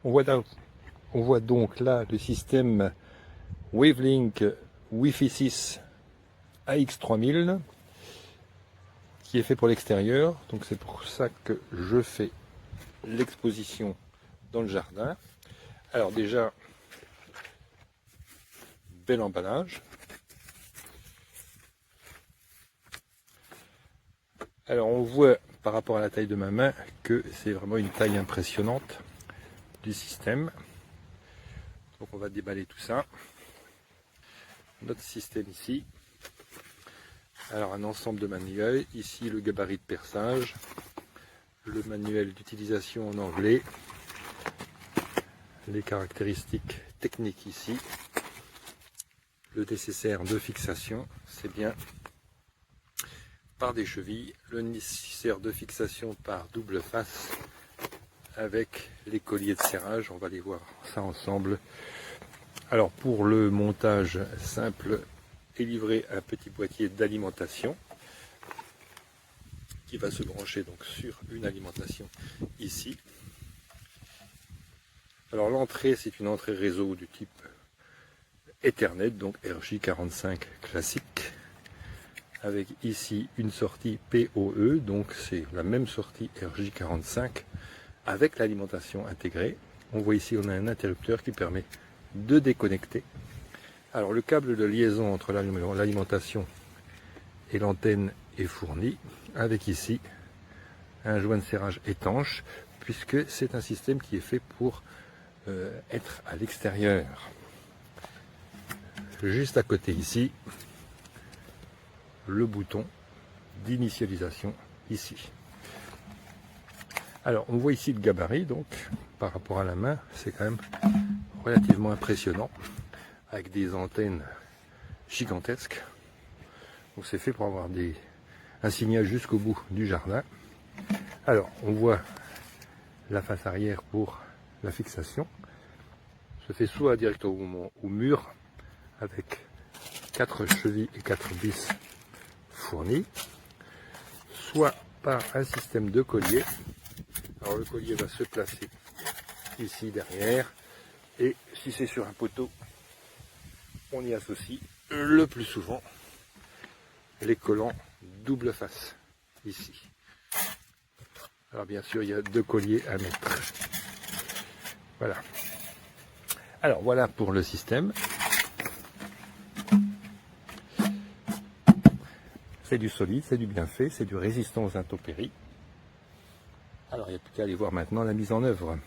On voit donc là le système Wavelink Wi-Fi 6 AX3000 qui est fait pour l'extérieur. Donc c'est pour ça que je fais l'exposition dans le jardin. Alors déjà, bel emballage. Alors on voit par rapport à la taille de ma main que c'est vraiment une taille impressionnante du système. Donc on va déballer tout ça. Notre système ici. Alors un ensemble de manuels. Ici le gabarit de perçage. Le manuel d'utilisation en anglais. Les caractéristiques techniques ici. Le nécessaire de fixation. C'est bien par des chevilles. Le nécessaire de fixation par double face. Avec les colliers de serrage. On va aller voir ça ensemble. Alors pour le montage simple est livré un petit boîtier d'alimentation qui va se brancher donc sur une alimentation ici. Alors l'entrée c'est une entrée réseau du type Ethernet, donc RJ45 classique, avec ici une sortie PoE, donc c'est la même sortie RJ45 avec l'alimentation intégrée. On voit ici on a un interrupteur qui permet de déconnecter. Alors le câble de liaison entre l'alimentation et l'antenne est fourni avec ici un joint de serrage étanche puisque c'est un système qui est fait pour être à l'extérieur. Juste à côté ici le bouton d'initialisation ici. Alors on voit ici le gabarit, donc par rapport à la main c'est quand même relativement impressionnant avec des antennes gigantesques. Donc c'est fait pour avoir un signal jusqu'au bout du jardin. Alors on voit la face arrière pour la fixation. Se fait soit directement au mur avec 4 chevilles et 4 vis fournis, soit par un système de collier. Alors le collier va se placer ici derrière. Et si c'est sur un poteau, on y associe le plus souvent les collants double face, ici. Alors bien sûr, il y a 2 colliers à mettre. Voilà. Alors voilà pour le système. C'est du solide, c'est du bien fait, c'est du résistant aux intempéries. Alors il n'y a plus qu'à aller voir maintenant la mise en œuvre.